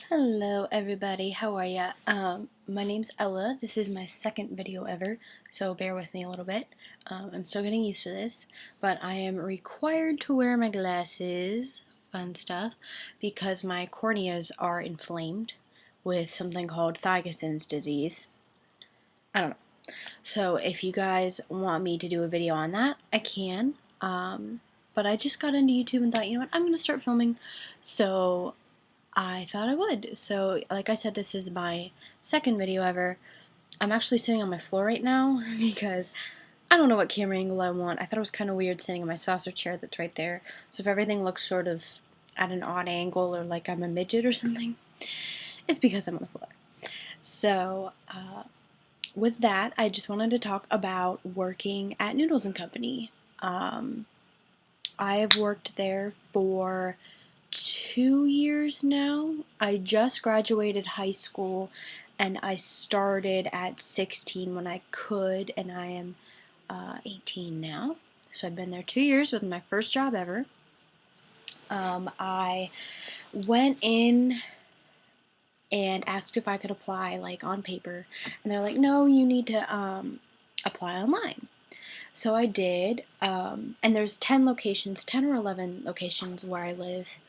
Hello everybody, how are ya? My name's Ella. This is my second video ever, so bear with me a little bit. I'm still getting used to this, but I am required to wear my glasses, fun stuff, because my corneas are inflamed with something called Thigessen's disease. I don't know. So if you guys want me to do a video on that, I can. But I just got into YouTube and thought, you know what, I'm going to start filming. So I thought I would. So, like I said, this is my second video ever. I'm actually sitting on my floor right now because I don't know what camera angle I want. I thought it was kind of weird sitting in my saucer chair that's right there. So if everything looks sort of at an odd angle or like I'm a midget or something, it's because I'm on the floor. So, with that, I just wanted to talk about working at Noodles Company. I have worked there for 2 years now. I just graduated high school and I started at 16 when I could, and I am 18 now. So I've been there 2 years with my first job ever. I went in and asked if I could apply like on paper, and they're like, no, you need to apply online. So I did, and there's 10 locations, 10 or 11 locations where I live.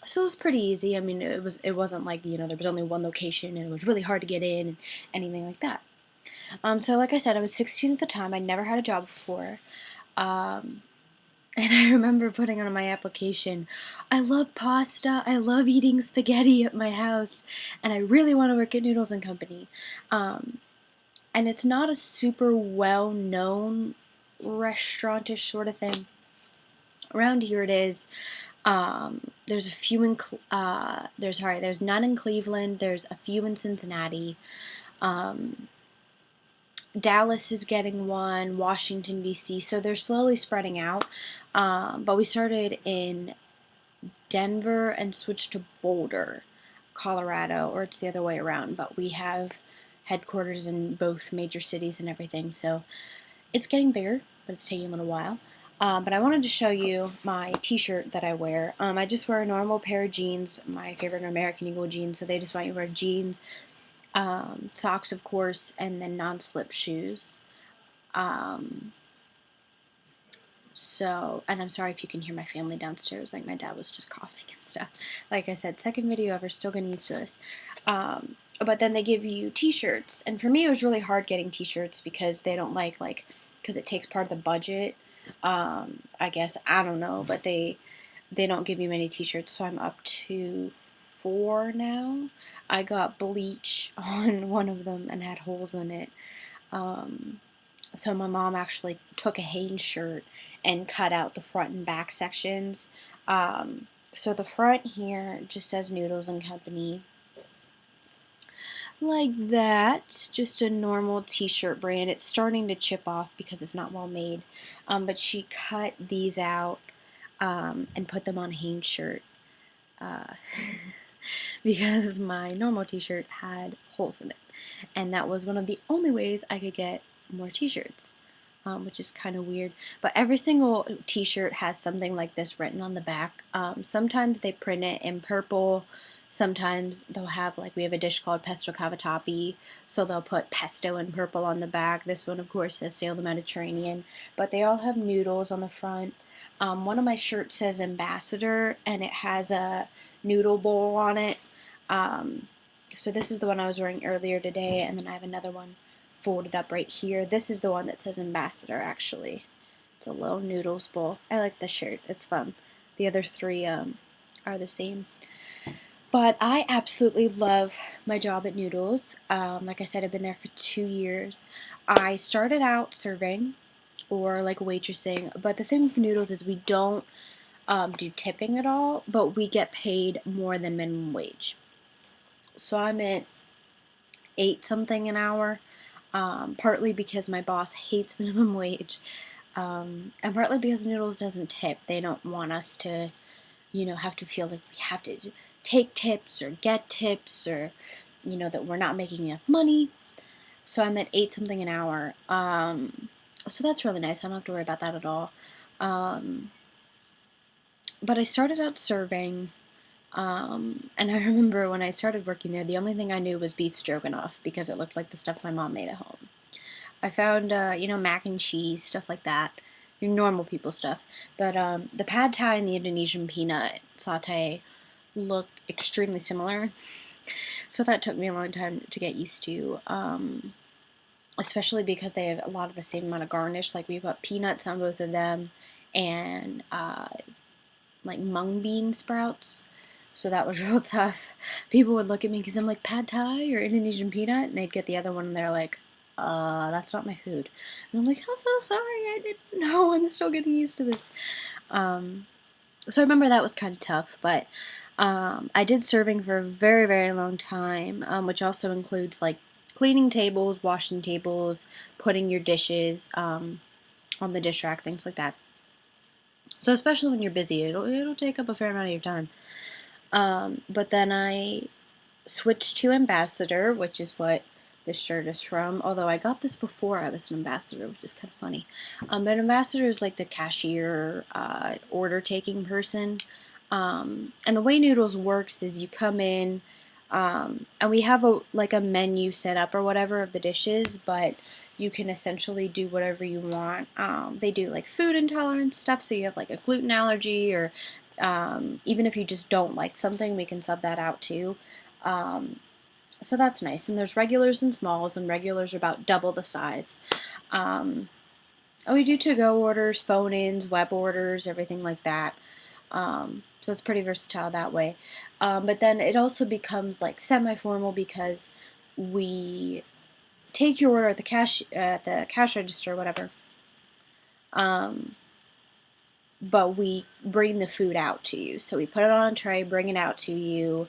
So it was pretty easy. I mean, it wasn't like, there was only one location and it was really hard to get in and anything like that. So like I said, I was 16 at the time. I never had a job before. And I remember putting on my application, I love pasta, I love eating spaghetti at my house, and I really want to work at Noodles Company. And it's not a super well-known restaurantish sort of thing. Around here it is. There's a few in, there's none in Cleveland, there's a few in Cincinnati. Dallas is getting one, Washington, D.C., so they're slowly spreading out. But we started in Denver and switched to Boulder, Colorado, or it's the other way around, but we have headquarters in both major cities and everything, so it's getting bigger, but it's taking a little while. But I wanted to show you my t-shirt that I wear. I just wear a normal pair of jeans, my favorite American Eagle jeans, so they just want you to wear jeans, socks of course, and then non-slip shoes. And I'm sorry if you can hear my family downstairs, like my dad was just coughing and stuff. Like I said, second video ever, still getting used to this. But then they give you t-shirts, and for me it was really hard getting t-shirts because they don't because it takes part of the budget. I guess, I don't know, but they don't give you many t-shirts, so I'm up to 4 now. I got bleach on one of them and had holes in it. So my mom actually took a Hanes shirt and cut out the front and back sections. So the front here just says Noodles Company. Like that, just a normal t-shirt brand. It's starting to chip off because it's not well made, but she cut these out and put them on Hanes shirt because my normal t-shirt had holes in it, and that was one of the only ways I could get more t-shirts, which is kind of weird. But every single t-shirt has something like this written on the back. Sometimes they print it in purple. Sometimes they'll have, like, we have a dish called pesto cavatappi, so they'll put pesto in purple on the back. This one, of course, says Sail the Mediterranean, but they all have noodles on the front. One of my shirts says Ambassador, and it has a noodle bowl on it. So this is the one I was wearing earlier today, and then I have another one folded up right here. This is the one that says Ambassador, actually. It's a little noodles bowl. I like this shirt. It's fun. The other three are the same. But I absolutely love my job at Noodles. Like I said, I've been there for 2 years. I started out serving or like waitressing, but the thing with Noodles is we don't do tipping at all, but we get paid more than minimum wage. So I'm at 8 something an hour, partly because my boss hates minimum wage, and partly because Noodles doesn't tip. They don't want us to, have to feel like we have to take tips or get tips, or that we're not making enough money. So I'm at 8 something an hour. So that's really nice. I don't have to worry about that at all. But I started out serving, And I remember when I started working there, the only thing I knew was beef stroganoff because it looked like the stuff my mom made at home. I found, mac and cheese, stuff like that, your normal people stuff. But the pad thai and the Indonesian peanut saute look extremely similar. So that took me a long time to get used to, especially because they have a lot of the same amount of garnish. Like we put peanuts on both of them and like mung bean sprouts. So that was real tough. People would look at me because I'm like, pad thai or Indonesian peanut? And they'd get the other one and they're like, that's not my food. And I'm like, I'm so sorry, I didn't know, I'm still getting used to this. So I remember that was kind of tough, but I did serving for a very, very long time, which also includes like cleaning tables, washing tables, putting your dishes on the dish rack, things like that. So especially when you're busy, it'll take up a fair amount of your time. But then I switched to ambassador, which is what this shirt is from. Although I got this before I was an ambassador, which is kind of funny. But ambassador is like the cashier, order taking person. And the way Noodles works is you come in, and we have a menu set up or whatever of the dishes, but you can essentially do whatever you want. They do like food intolerance stuff, so you have like a gluten allergy, or even if you just don't like something, we can sub that out too. So that's nice. And there's regulars and smalls, and regulars are about double the size. And we do to-go orders, phone-ins, web orders, everything like that. So it's pretty versatile that way. But then it also becomes like semi-formal because we take your order at the cash register or whatever. But we bring the food out to you. So we put it on a tray, bring it out to you,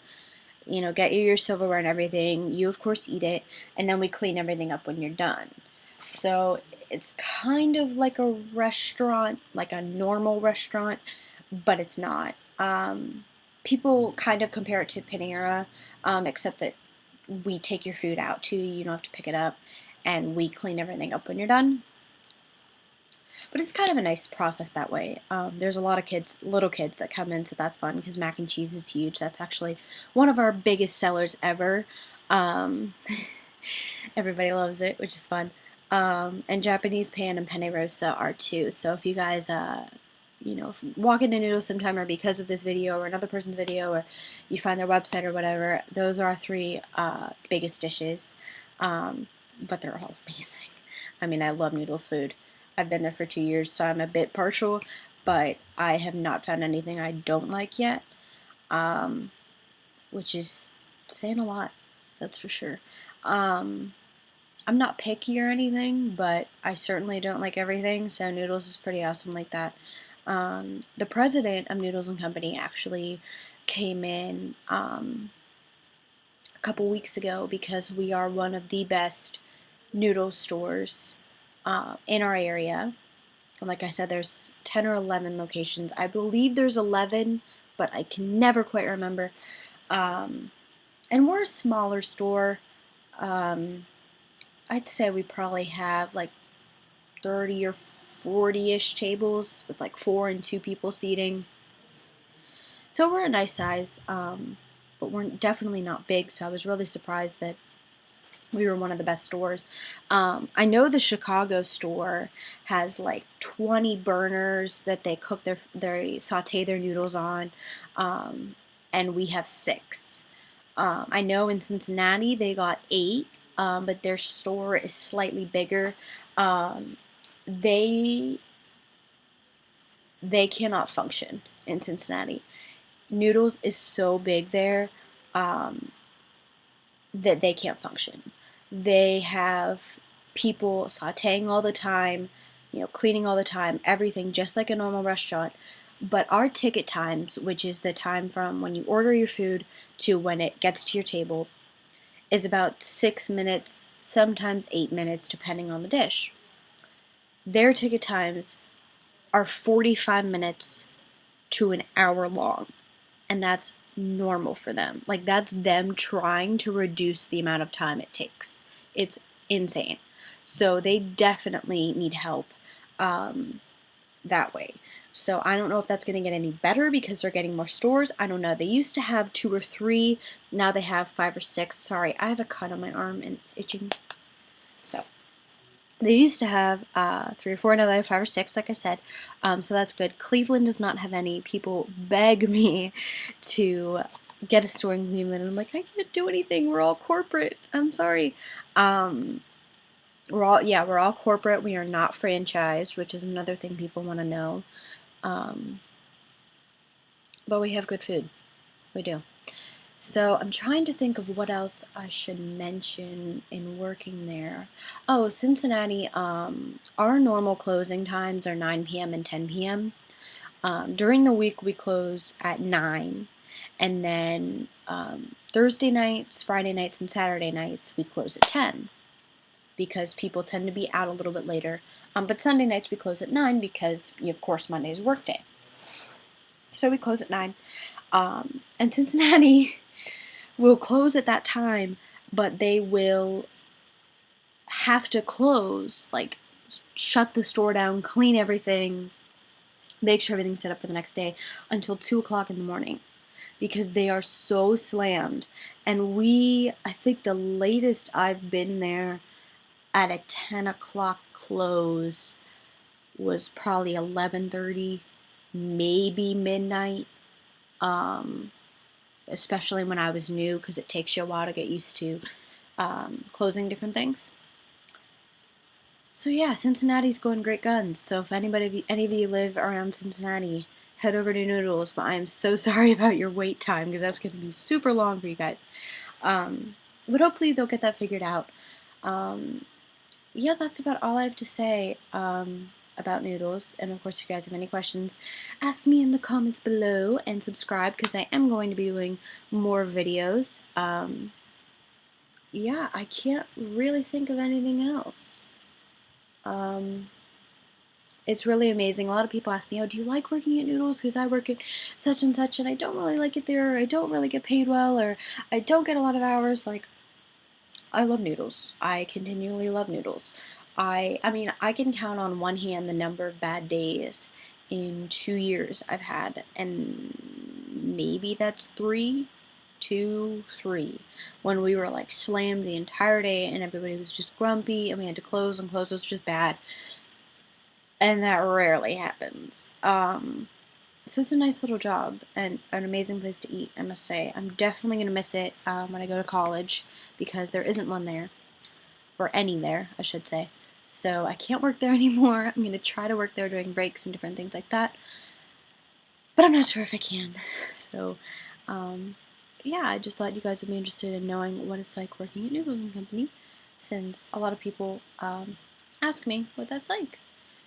get you your silverware and everything. You, of course, eat it, and then we clean everything up when you're done. So it's kind of like a restaurant, like a normal restaurant, but it's not. People kind of compare it to Panera, except that we take your food out to you. You don't have to pick it up, and we clean everything up when you're done. But it's kind of a nice process that way. There's a lot of little kids that come in, so that's fun because mac and cheese is huge. That's actually one of our biggest sellers ever. Everybody loves it, which is fun. And Japanese pan and penne rosa are too. So if you guys, if you walk into Noodles sometime, or because of this video or another person's video, or you find their website or whatever, those are our three biggest dishes. But they're all amazing. I mean, I love Noodles food. I've been there for 2 years, so I'm a bit partial, but I have not found anything I don't like yet, which is saying a lot, that's for sure. I'm not picky or anything, but I certainly don't like everything, so Noodles is pretty awesome like that. The president of Noodles Company actually came in a couple weeks ago because we are one of the best noodle stores in our area. And like I said, there's 10 or 11 locations. I believe there's 11, but I can never quite remember. And we're a smaller store. I'd say we probably have like 30 or 40-ish tables with like 4 and 2 people seating. So we're a nice size, but we're definitely not big, so I was really surprised that we were one of the best stores. I know the Chicago store has like 20 burners that they cook they saute their noodles on, and we have 6. I know in Cincinnati they got 8, but their store is slightly bigger. They cannot function in Cincinnati. Noodles is so big there that they can't function. They have people sauteing all the time, cleaning all the time, everything just like a normal restaurant. But our ticket times, which is the time from when you order your food to when it gets to your table, is about 6 minutes, sometimes 8 minutes, depending on the dish. Their ticket times are 45 minutes to an hour long, and that's normal for them. Like, that's them trying to reduce the amount of time it takes. It's insane. So they definitely need help that way. So I don't know if that's going to get any better because they're getting more stores. I don't know. They used to have 2 or 3. Now they have 5 or 6. Sorry, I have a cut on my arm and it's itching. So they used to have 3 or 4. Now they have 5 or 6, like I said. So that's good. Cleveland does not have any. People beg me to get a store in Cleveland. And I'm like, I can't do anything. We're all corporate. I'm sorry. We're all corporate. We are not franchised, which is another thing people want to know. But we have good food. We do. So I'm trying to think of what else I should mention in working there. Oh, Cincinnati, our normal closing times are 9 p.m. and 10 p.m. During the week we close at 9, and then Thursday nights, Friday nights, and Saturday nights we close at 10 because people tend to be out a little bit later. But Sunday nights we close at 9 because, of course, Monday's work day. So we close at 9. And Cincinnati will close at that time, but they will have to close, like shut the store down, clean everything, make sure everything's set up for the next day until 2 o'clock in the morning because they are so slammed. And I think the latest I've been there at a 10 o'clock close was probably 11:30, maybe midnight. Especially when I was new, because it takes you a while to get used to closing different things. So yeah, Cincinnati's going great guns. So if any of you live around Cincinnati, head over to Noodles. But I am so sorry about your wait time because that's going to be super long for you guys. But hopefully they'll get that figured out. Yeah, that's about all I have to say about Noodles. And of course, if you guys have any questions, ask me in the comments below and subscribe because I am going to be doing more videos. Yeah, I can't really think of anything else. It's really amazing. A lot of people ask me, oh, do you like working at Noodles? Because I work at such and such and I don't really like it there, or I don't really get paid well, or I don't get a lot of hours. Like, I love Noodles. I continually love Noodles. I mean, I can count on one hand the number of bad days in 2 years I've had, and maybe that's 3, 2, 3, when we were like slammed the entire day and everybody was just grumpy and we had to close and close was just bad. And that rarely happens. So it's a nice little job and an amazing place to eat, I must say. I'm definitely going to miss it when I go to college because there isn't one there, or any there, I should say. So I can't work there anymore. I'm going to try to work there during breaks and different things like that, but I'm not sure if I can. So, yeah, I just thought you guys would be interested in knowing what it's like working at Noodles Company, since a lot of people ask me what that's like.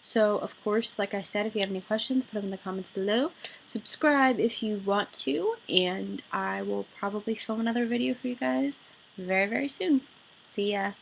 So, of course, like I said, if you have any questions, put them in the comments below. Subscribe if you want to, and I will probably film another video for you guys very, very soon. See ya!